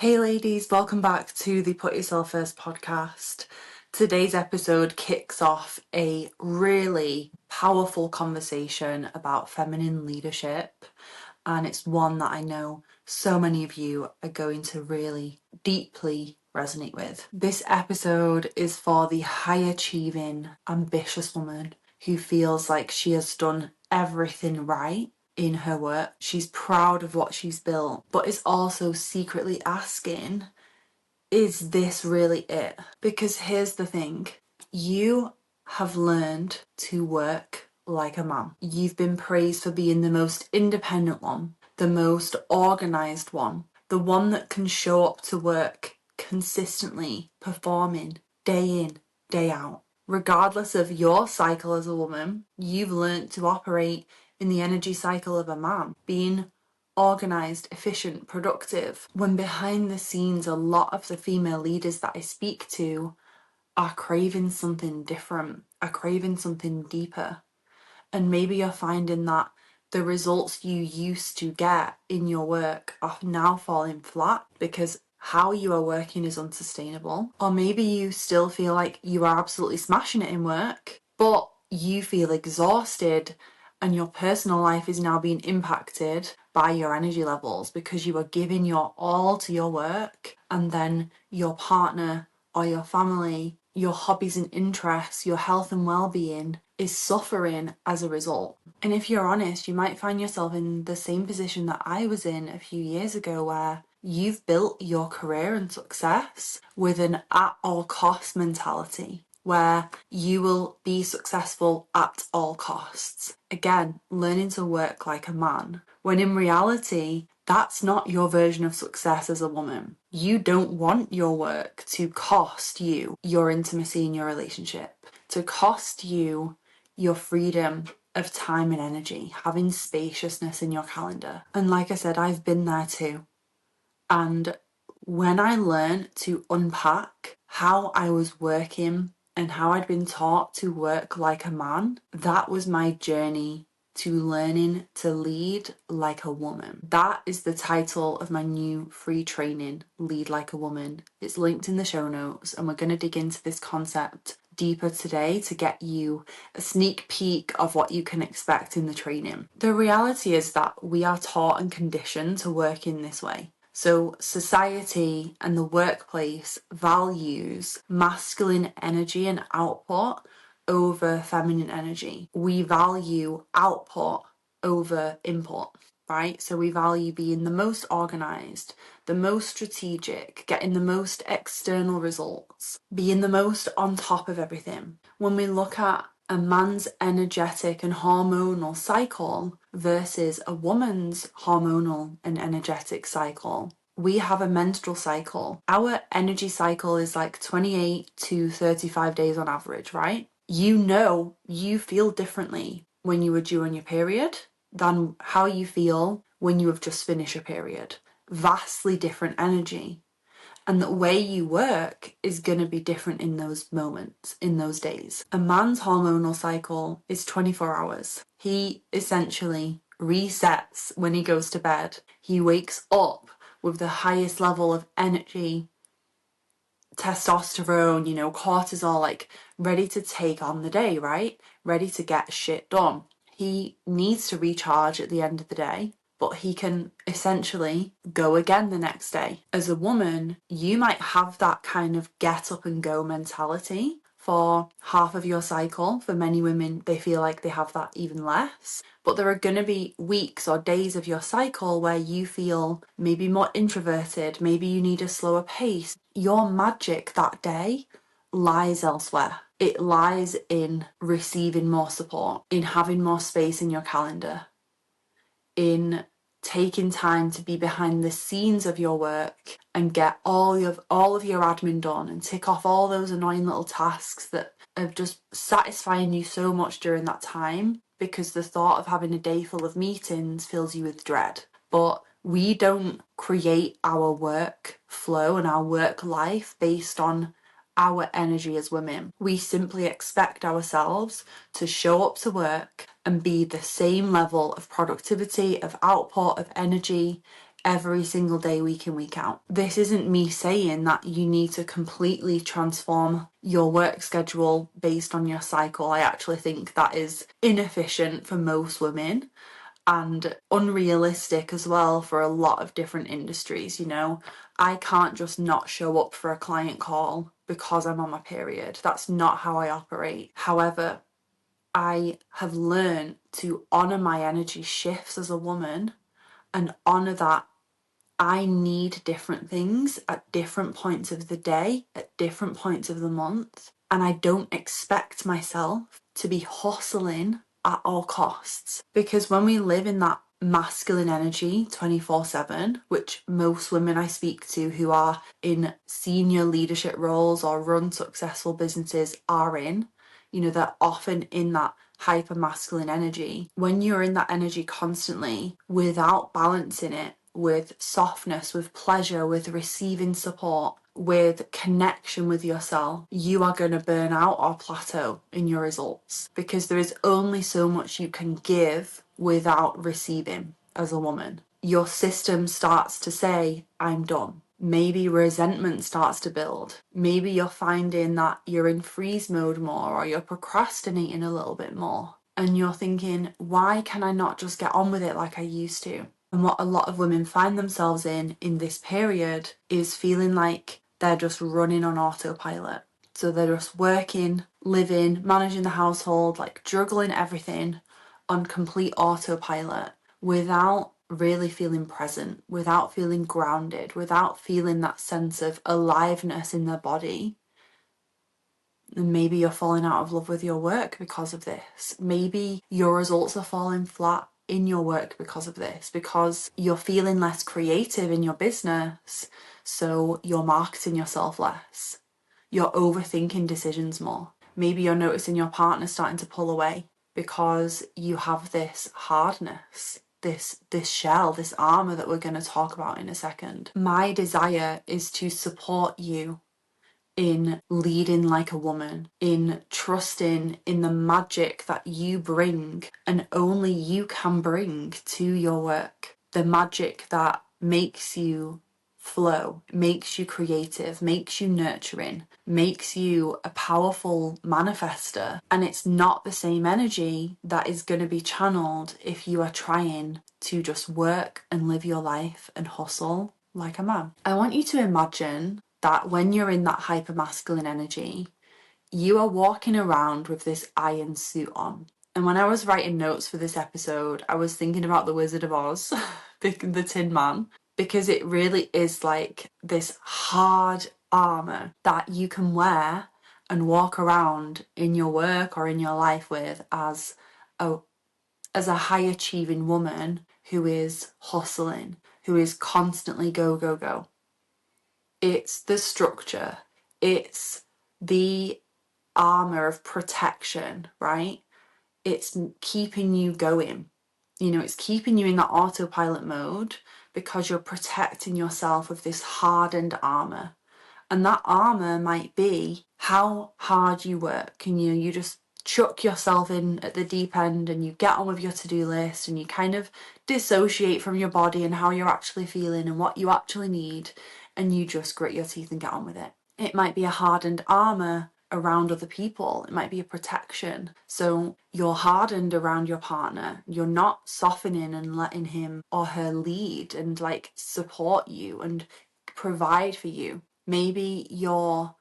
Hey ladies, welcome back to the Put Yourself First podcast. Today's episode kicks off a really powerful conversation about feminine leadership, and it's one that I know so many of you are going to really deeply resonate with. This episode is for the high-achieving, ambitious woman who feels like she has done everything right in her work. She's proud of what she's built, but is also secretly asking, is this really it? Because here's the thing, you have learned to work like a man. You've been praised for being the most independent one, the most organised one, the one that can show up to work consistently, performing day in, day out. Regardless of your cycle as a woman, you've learned to operate in the energy cycle of a man, being organised, efficient, productive, when behind the scenes a lot of the female leaders that I speak to are craving something different, are craving something deeper. And maybe you're finding that the results you used to get in your work are now falling flat because how you are working is unsustainable. Or maybe you still feel like you are absolutely smashing it in work, but you feel exhausted and your personal life is now being impacted by your energy levels because you are giving your all to your work, and then your partner or your family, your hobbies and interests, your health and well-being is suffering as a result. And if you're honest, you might find yourself in the same position that I was in a few years ago, where you've built your career and success with an at all cost mentality, where you will be successful at all costs. Again, learning to work like a man, when in reality, that's not your version of success as a woman. You don't want your work to cost you your intimacy in your relationship, to cost you your freedom of time and energy, having spaciousness in your calendar. And like I said, I've been there too. And when I learned to unpack how I was working and how I'd been taught to work like a man, that was my journey to learning to lead like a woman. That is the title of my new free training, Lead Like a Woman. It's linked in the show notes, and we're going to dig into this concept deeper today to get you a sneak peek of what you can expect in the training. The reality is that we are taught and conditioned to work in this way. So society and the workplace values masculine energy and output over feminine energy. We value output over input, right? So we value being the most organised, the most strategic, getting the most external results, being the most on top of everything. When we look at a man's energetic and hormonal cycle versus a woman's hormonal and energetic cycle, we have a menstrual cycle. Our energy cycle is like 28 to 35 days on average, right? You know, you feel differently when you are due on your period than how you feel when you have just finished your period. Vastly different energy. And the way you work is going to be different in those moments, in those days. A man's hormonal cycle is 24 hours. He essentially resets when he goes to bed. He wakes up with the highest level of energy, testosterone, cortisol, like ready to take on the day, right? Ready to get shit done. He needs to recharge at the end of the day, but he can essentially go again the next day. As a woman, you might have that kind of get up and go mentality for half of your cycle. For many women, they feel like they have that even less. But there are going to be weeks or days of your cycle where you feel maybe more introverted, maybe you need a slower pace. Your magic that day lies elsewhere. It lies in receiving more support, in having more space in your calendar, in taking time to be behind the scenes of your work and get all of your admin done and tick off all those annoying little tasks that are just satisfying you so much during that time, because the thought of having a day full of meetings fills you with dread. But we don't create our work flow and our work life based on our energy as women. We simply expect ourselves to show up to work and be the same level of productivity, of output, of energy every single day, week in, week out. This isn't me saying that you need to completely transform your work schedule based on your cycle. I actually think that is inefficient for most women and unrealistic as well for a lot of different industries. You know, I can't just not show up for a client call because I'm on my period. That's not how I operate. However, I have learned to honour my energy shifts as a woman and honour that I need different things at different points of the day, at different points of the month. And I don't expect myself to be hustling at all costs. Because when we live in that masculine energy 24/7, which most women I speak to who are in senior leadership roles or run successful businesses are in, you know, they're often in that hyper masculine energy. When you're in that energy constantly without balancing it with softness, with pleasure, with receiving support, with connection with yourself, you are going to burn out or plateau in your results, because there is only so much you can give without receiving as a woman. Your system starts to say, I'm done. Maybe resentment starts to build. Maybe you're finding that you're in freeze mode more, or you're procrastinating a little bit more. And you're thinking, why can I not just get on with it like I used to? And what a lot of women find themselves in this period is feeling like they're just running on autopilot. So they're just working, living, managing the household, like juggling everything on complete autopilot without really feeling present, without feeling grounded, without feeling that sense of aliveness in their body. And maybe you're falling out of love with your work because of this. Maybe your results are falling flat in your work because of this, because you're feeling less creative in your business, so you're marketing yourself less. You're overthinking decisions more. Maybe you're noticing your partner starting to pull away because you have this hardness, this shell, this armour that we're going to talk about in a second. My desire is to support you in leading like a woman, in trusting in the magic that you bring and only you can bring to your work. The magic that makes you flow, makes you creative, makes you nurturing, makes you a powerful manifester. And it's not the same energy that is going to be channeled if you are trying to just work and live your life and hustle like a man. I want you to imagine that when you're in that hyper masculine energy, you are walking around with this iron suit on. And when I was writing notes for this episode, I was thinking about the Wizard of Oz, the Tin Man, because it really is like this hard armour that you can wear and walk around in your work or in your life with as a high achieving woman who is hustling, who is constantly go, go, go. It's the structure, it's the armour of protection, right? It's keeping you going. You know, it's keeping you in that autopilot mode because you're protecting yourself with this hardened armour. And that armour might be how hard you work. And you just chuck yourself in at the deep end and you get on with your to-do list and you kind of dissociate from your body and how you're actually feeling and what you actually need, and you just grit your teeth and get on with it. It might be a hardened armour around other people. It might be a protection. So you're hardened around your partner. You're not softening and letting him or her lead and like support you and provide for you. Maybe you're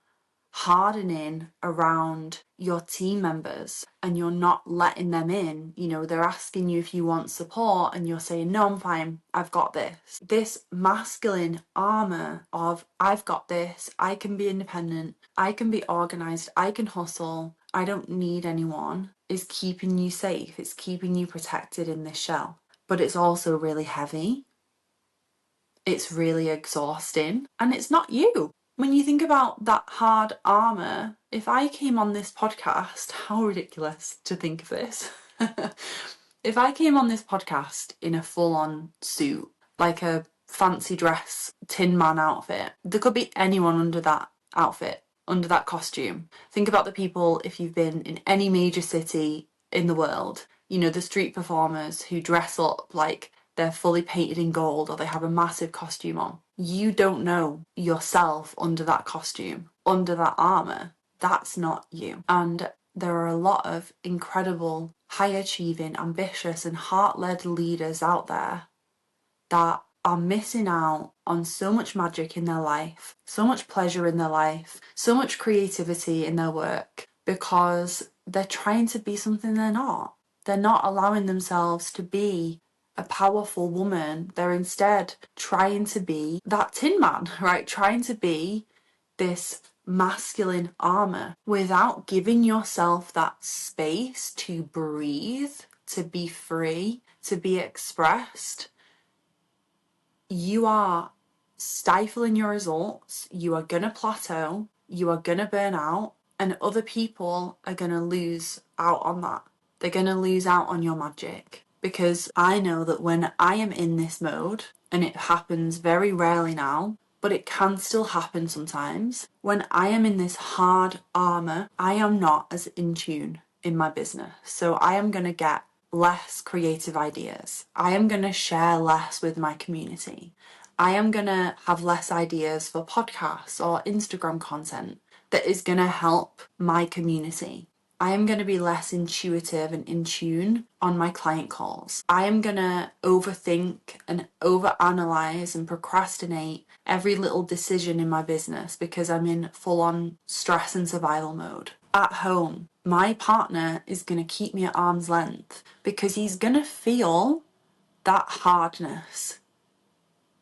hardening around your team members and you're not letting them in. You know, they're asking you if you want support and you're saying, no, I'm fine, I've got this. This masculine armour of I've got this, I can be independent, I can be organised, I can hustle, I don't need anyone, is keeping you safe. It's keeping you protected in this shell. But it's also really heavy. It's really exhausting, and it's not you. When you think about that hard armour, if I came on this podcast, how ridiculous to think of this. If I came on this podcast in a full-on suit, like a fancy dress, Tin Man outfit, there could be anyone under that outfit, under that costume. Think about the people, if you've been in any major city in the world, you know, the street performers who dress up like they're fully painted in gold or they have a massive costume on. You don't know yourself under that costume, under that armour. That's not you. And there are a lot of incredible, high-achieving, ambitious and heart-led leaders out there that are missing out on so much magic in their life, so much pleasure in their life, so much creativity in their work because they're trying to be something they're not. They're not allowing themselves to be a powerful woman. They're instead trying to be that Tin Man, right? Trying to be this masculine armour without giving yourself that space to breathe, to be free, to be expressed. You are stifling your results, you are going to plateau, you are going to burn out, and other people are going to lose out on that. They're going to lose out on your magic. Because I know that when I am in this mode, and it happens very rarely now, but it can still happen sometimes, when I am in this hard armour, I am not as in tune in my business. So I am going to get less creative ideas. I am going to share less with my community. I am going to have less ideas for podcasts or Instagram content that is going to help my community. I am going to be less intuitive and in tune on my client calls. I am going to overthink and overanalyze and procrastinate every little decision in my business because I'm in full-on stress and survival mode. At home, my partner is going to keep me at arm's length because he's going to feel that hardness.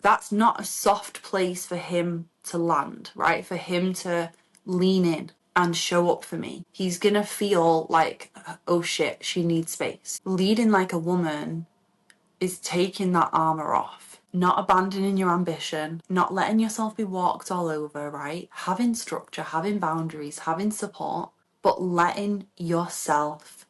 That's not a soft place for him to land, right? For him to lean in and show up for me. He's gonna feel like, oh shit, she needs space. Leading like a woman is taking that armour off, not abandoning your ambition, not letting yourself be walked all over, right? Having structure, having boundaries, having support, but letting yourself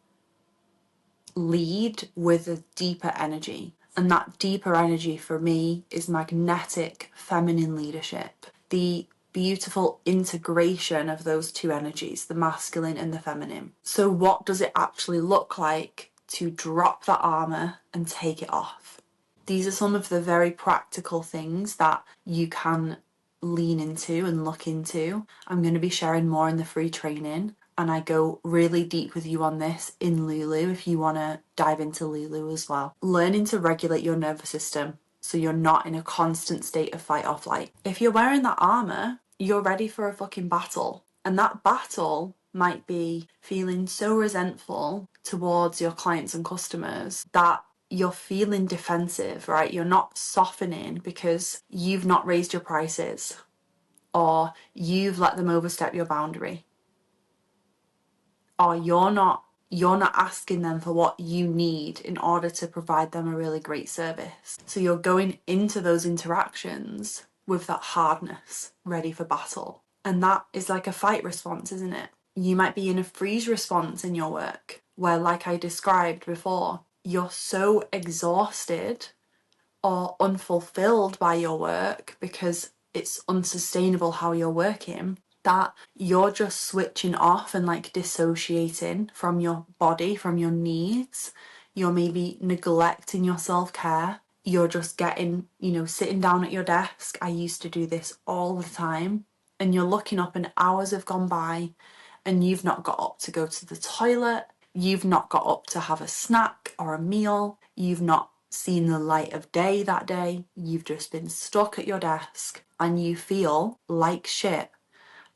lead with a deeper energy. And that deeper energy for me is magnetic feminine leadership. The beautiful integration of those two energies, the masculine and the feminine. So what does it actually look like to drop that armour and take it off? These are some of the very practical things that you can lean into and look into. I'm going to be sharing more in the free training, and I go really deep with you on this in Lulu if you want to dive into Lulu as well. Learning to regulate your nervous system so you're not in a constant state of fight or flight. If you're wearing that armour, you're ready for a fucking battle. And that battle might be feeling so resentful towards your clients and customers that you're feeling defensive, right? You're not softening because you've not raised your prices or you've let them overstep your boundary, or you're not asking them for what you need in order to provide them a really great service. So you're going into those interactions with that hardness, ready for battle. And that is like a fight response, isn't it? You might be in a freeze response in your work where, like I described before, you're so exhausted or unfulfilled by your work because it's unsustainable how you're working, that you're just switching off and like dissociating from your body, from your needs. You're maybe neglecting your self-care. You're just getting, sitting down at your desk. I used to do this all the time. And you're looking up and hours have gone by and you've not got up to go to the toilet. You've not got up to have a snack or a meal. You've not seen the light of day that day. You've just been stuck at your desk and you feel like shit.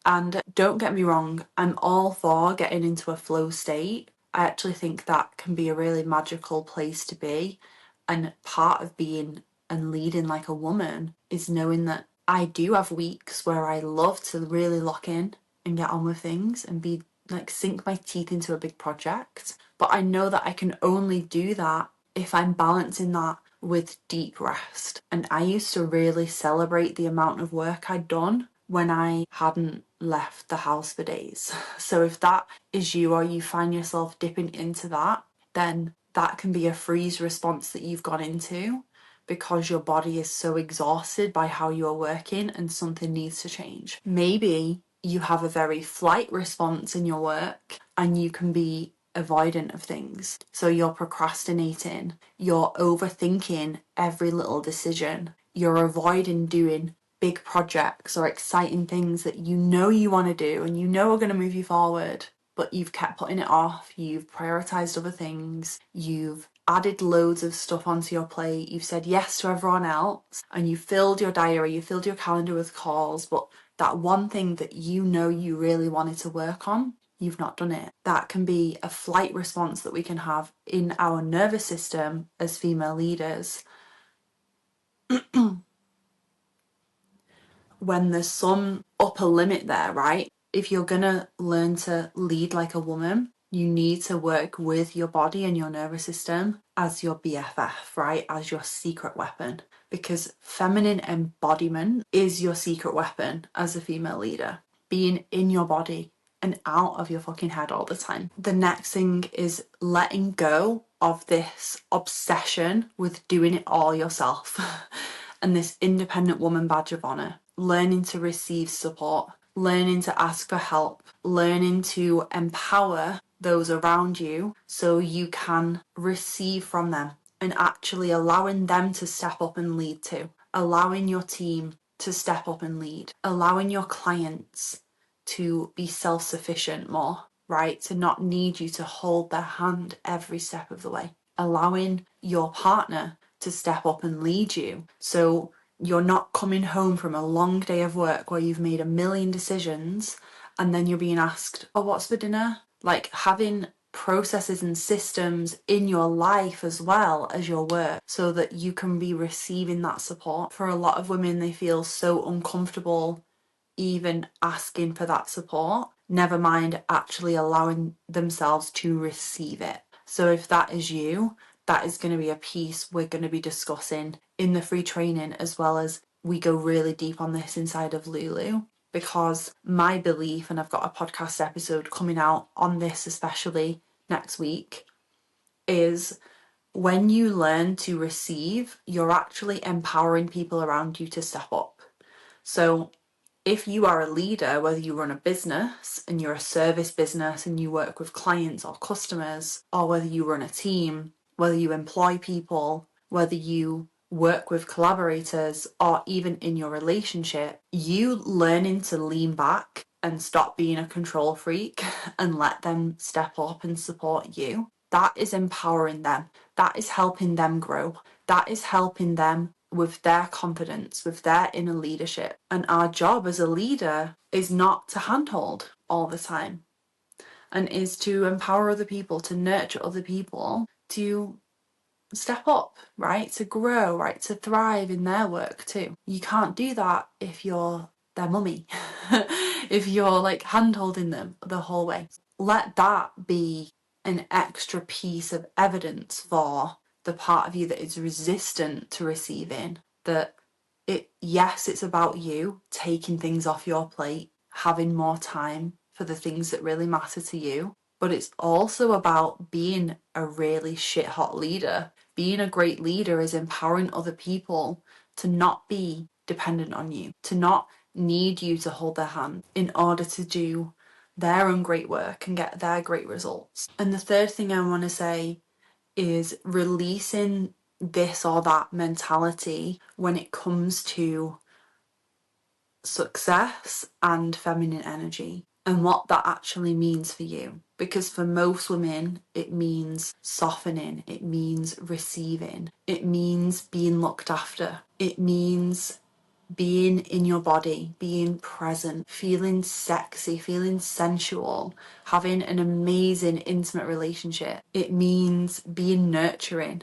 And don't get me wrong, I'm all for getting into a flow state. I actually think that can be a really magical place to be. And part of being and leading like a woman is knowing that I do have weeks where I love to really lock in and get on with things and be like sink my teeth into a big project. But I know that I can only do that if I'm balancing that with deep rest. And I used to really celebrate the amount of work I'd done when I hadn't left the house for days. So if that is you or you find yourself dipping into that, then that can be a freeze response that you've gone into because your body is so exhausted by how you're working and something needs to change. Maybe you have a very flight response in your work and you can be avoidant of things. So you're procrastinating, you're overthinking every little decision, you're avoiding doing big projects or exciting things that you know you want to do and you know are going to move you forward, but you've kept putting it off, you've prioritized other things, you've added loads of stuff onto your plate, you've said yes to everyone else, and you filled your diary, you filled your calendar with calls, but that one thing that you know you really wanted to work on, you've not done it. That can be a flight response that we can have in our nervous system as female leaders. When there's some upper limit there, right? If you're gonna learn to lead like a woman, you need to work with your body and your nervous system as your BFF, right? As your secret weapon. Because feminine embodiment is your secret weapon as a female leader. Being in your body and out of your fucking head all the time. The next thing is letting go of this obsession with doing it all yourself and this independent woman badge of honor. Learning to receive support, learning to ask for help, learning to empower those around you so you can receive from them, and actually allowing them to step up and lead too. Allowing your team to step up and lead. Allowing your clients to be self-sufficient more, right? To not need you to hold their hand every step of the way. Allowing your partner to step up and lead you. So you're not coming home from a long day of work where you've made a million decisions and then you're being asked, oh, what's for dinner? Like having processes and systems in your life as well as your work so that you can be receiving that support. For a lot of women, they feel so uncomfortable even asking for that support, never mind actually allowing themselves to receive it. So if that is you, that is going to be a piece we're going to be discussing in the free training, as well as we go really deep on this inside of Lulu. Because my belief, and I've got a podcast episode coming out on this especially next week, is when you learn to receive, you're actually empowering people around you to step up. So if you are a leader, whether you run a business and you're a service business and you work with clients or customers, or whether you run a team, whether you employ people, whether you work with collaborators, or even in your relationship, you learning to lean back and stop being a control freak and let them step up and support you, that is empowering them. That is helping them grow. That is helping them with their confidence, with their inner leadership. And our job as a leader is not to handhold all the time, and is to empower other people, to nurture other people, to step up, right? To grow, right? To thrive in their work too. You can't do that if you're their mummy, if you're like hand-holding them the whole way. Let that be an extra piece of evidence for the part of you that is resistant to receiving, that yes, it's about you taking things off your plate, having more time for the things that really matter to you, but it's also about being a really shit hot leader. Being a great leader is empowering other people to not be dependent on you, to not need you to hold their hand in order to do their own great work and get their great results. And the third thing I want to say is releasing this or that mentality when it comes to success and feminine energy and what that actually means for you. Because for most women, it means softening, it means receiving, it means being looked after, it means being in your body, being present, feeling sexy, feeling sensual, having an amazing intimate relationship. It means being nurturing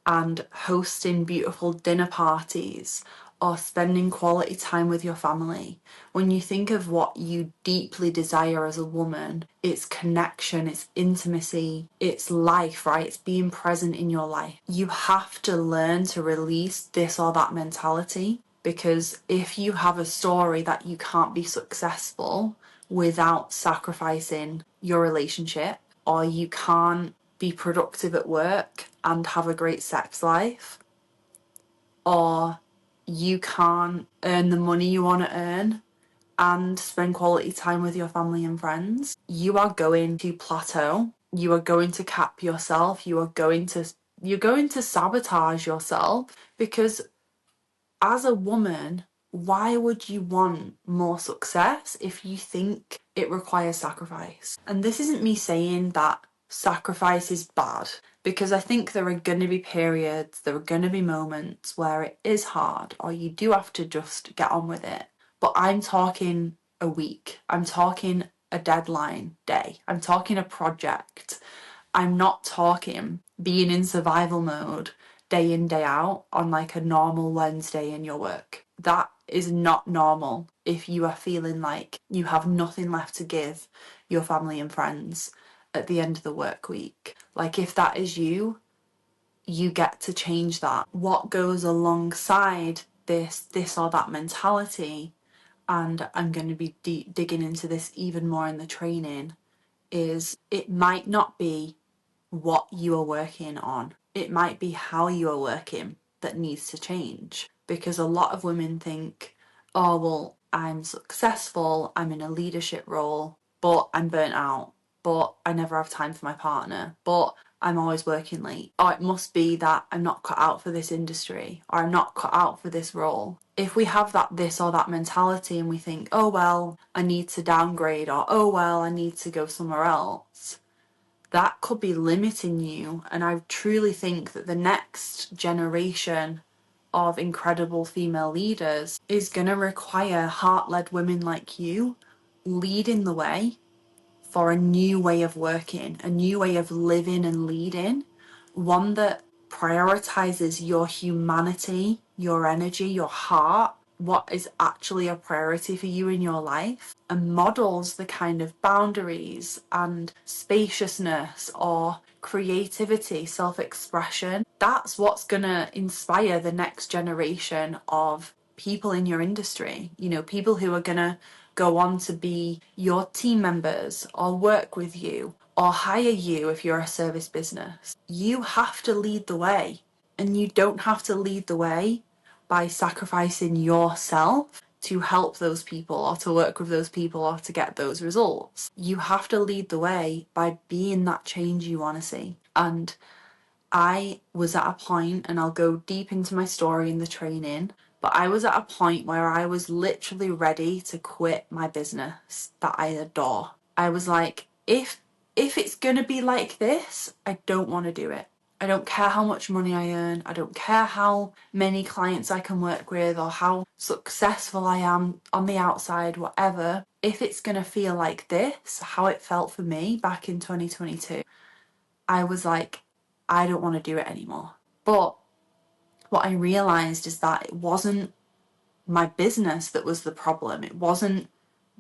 and hosting beautiful dinner parties or spending quality time with your family. When you think of what you deeply desire as a woman, it's connection, it's intimacy, it's life, right? It's being present in your life. You have to learn to release this or that mentality, because if you have a story that you can't be successful without sacrificing your relationship, or you can't be productive at work and have a great sex life, or you can't earn the money you want to earn and spend quality time with your family and friends, you are going to plateau You are going to cap yourself. You're going to sabotage yourself, because as a woman, why would you want more success if you think it requires sacrifice? And this isn't me saying that sacrifice is bad, because I think there are going to be periods, there are going to be moments where it is hard, or you do have to just get on with it. But I'm talking a week, I'm talking a deadline day, I'm talking a project. I'm not talking being in survival mode day in, day out on like a normal Wednesday in your work. That is not normal if you are feeling like you have nothing left to give your family and friends at the end of the work week. Like, if that is you, you get to change that. What goes alongside this or that mentality, and I'm going to be digging into this even more in the training, is it might not be what you are working on. It might be how you are working that needs to change. Because a lot of women think, oh, well, I'm successful, I'm in a leadership role, but I'm burnt out, but I never have time for my partner, but I'm always working late. Or it must be that I'm not cut out for this industry, or I'm not cut out for this role. If we have that this or that mentality and we think, oh, well, I need to downgrade, or oh, well, I need to go somewhere else, that could be limiting you. And I truly think that the next generation of incredible female leaders is going to require heart-led women like you leading the way for a new way of working, a new way of living and leading, one that prioritizes your humanity, your energy, your heart, what is actually a priority for you in your life, and models the kind of boundaries and spaciousness or creativity, self-expression. That's what's going to inspire the next generation of people in your industry. You know, people who are going to go on to be your team members or work with you or hire you if you're a service business. You have to lead the way, and you don't have to lead the way by sacrificing yourself to help those people or to work with those people or to get those results. You have to lead the way by being that change you want to see. And I was at a point, and I'll go deep into my story in the training, but I was at a point where I was literally ready to quit my business that I adore. I was like, if it's going to be like this, I don't want to do it. I don't care how much money I earn. I don't care how many clients I can work with or how successful I am on the outside, whatever. If it's going to feel like this, how it felt for me back in 2022, I was like, I don't want to do it anymore. But what I realized is that it wasn't my business that was the problem. It wasn't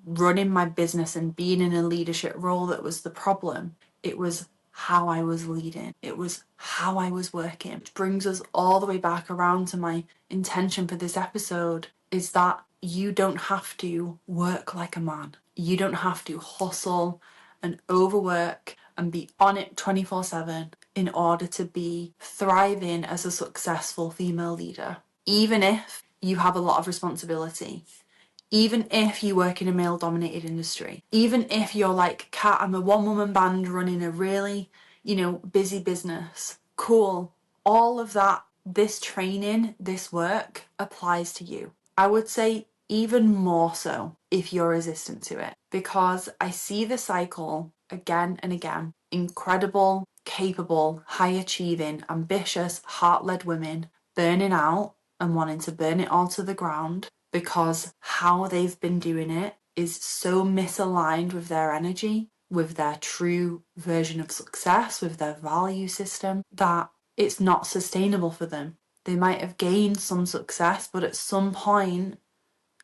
running my business and being in a leadership role that was the problem. It was how I was leading. It was how I was working. Which brings us all the way back around to my intention for this episode, is that you don't have to work like a man. You don't have to hustle and overwork and be on it 24/7 in order to be thriving as a successful female leader. Even if you have a lot of responsibility, even if you work in a male-dominated industry, even if you're like, Kat, I'm a one-woman band running a really, busy business. Cool. All of that, this training, this work applies to you. I would say even more so if you're resistant to it, because I see the cycle again and again. Incredible, capable, high-achieving, ambitious, heart-led women burning out and wanting to burn it all to the ground because how they've been doing it is so misaligned with their energy, with their true version of success, with their value system, that it's not sustainable for them. They might have gained some success, but at some point,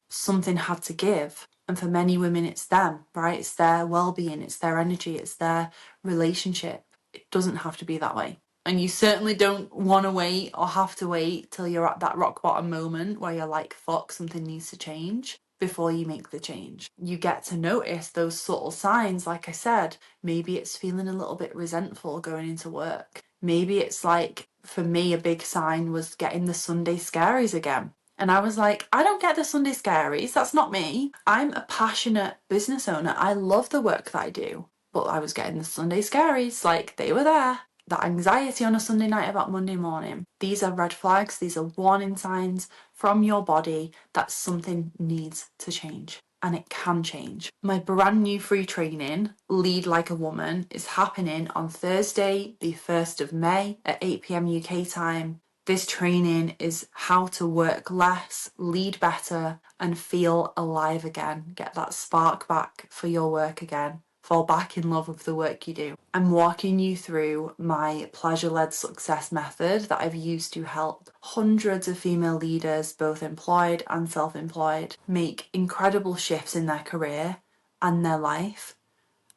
something had to give. And for many women, it's them, right? It's their well-being, it's their energy, it's their relationship. It doesn't have to be that way. And you certainly don't want to wait or have to wait till you're at that rock bottom moment where you're like, fuck, something needs to change before you make the change. You get to notice those subtle signs. Like I said, maybe it's feeling a little bit resentful going into work. Maybe it's like, for me, a big sign was getting the Sunday scaries again. And I was like, I don't get the Sunday scaries. That's not me. I'm a passionate business owner. I love the work that I do. but I was getting the Sunday scaries, like they were there. That anxiety on a Sunday night about Monday morning. These are red flags, these are warning signs from your body that something needs to change. And it can change. My brand new free training, Lead Like a Woman, is happening on Thursday, the 1st of May at 8 p.m. UK time. This training is how to work less, lead better, and feel alive again. Get that spark back for your work again. Fall back in love with the work you do. I'm walking you through my pleasure-led success method that I've used to help hundreds of female leaders, both employed and self-employed, make incredible shifts in their career and their life.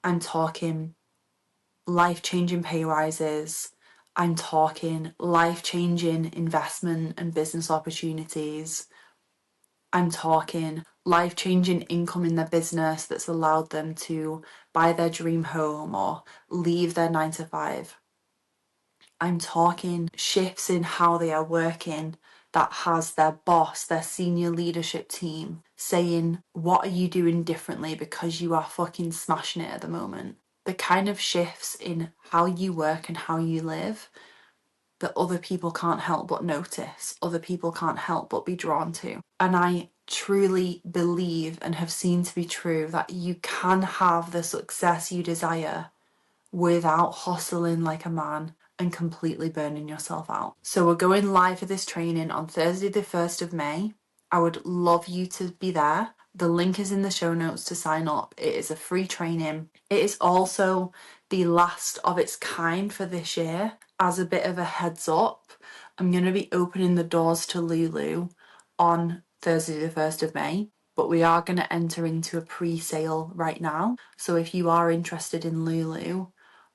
I'm talking life-changing pay rises. I'm talking life-changing investment and business opportunities. I'm talking life-changing income in their business that's allowed them to buy their dream home or leave their 9 to 5. I'm talking shifts in how they are working that has their boss, their senior leadership team saying, what are you doing differently because you are fucking smashing it at the moment? The kind of shifts in how you work and how you live that other people can't help but notice, other people can't help but be drawn to. And I truly believe and have seen to be true that you can have the success you desire without hustling like a man and completely burning yourself out. So we're going live for this training on Thursday the 1st of May. I would love you to be there. The link is in the show notes to sign up. It is a free training. It is also the last of its kind for this year. As a bit of a heads up, I'm going to be opening the doors to Lulu on Thursday the 1st of May, but we are going to enter into a pre-sale right now. So if you are interested in Lulu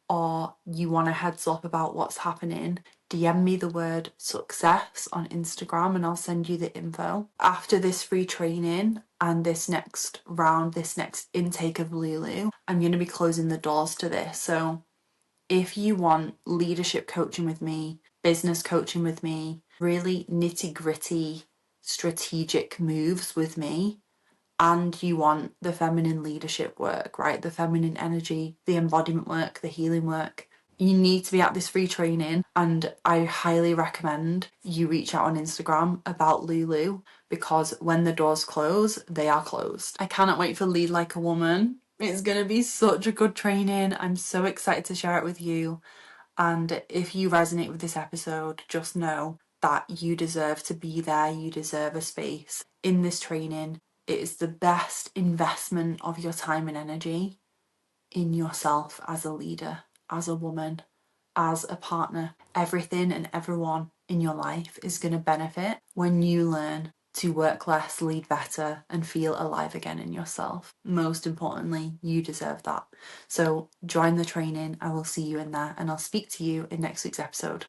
or you want a heads up about what's happening, DM me the word success on Instagram and I'll send you the info. After this free training and this next round, this next intake of Lulu, I'm going to be closing the doors to this. So if you want leadership coaching with me, business coaching with me, really nitty gritty strategic moves with me, and you want the feminine leadership work, right? The feminine energy, the embodiment work, the healing work, you need to be at this free training. And I highly recommend you reach out on Instagram about Lulu, because when the doors close, they are closed. I cannot wait for Lead Like a Woman. It's going to be such a good training. I'm so excited to share it with you. And if you resonate with this episode, just know that you deserve to be there. You deserve a space in this training. It is the best investment of your time and energy in yourself as a leader, as a woman, as a partner. Everything and everyone in your life is going to benefit when you learn to work less, lead better, and feel alive again in yourself. Most importantly, you deserve that. So join the training. I will see you in there, and I'll speak to you in next week's episode.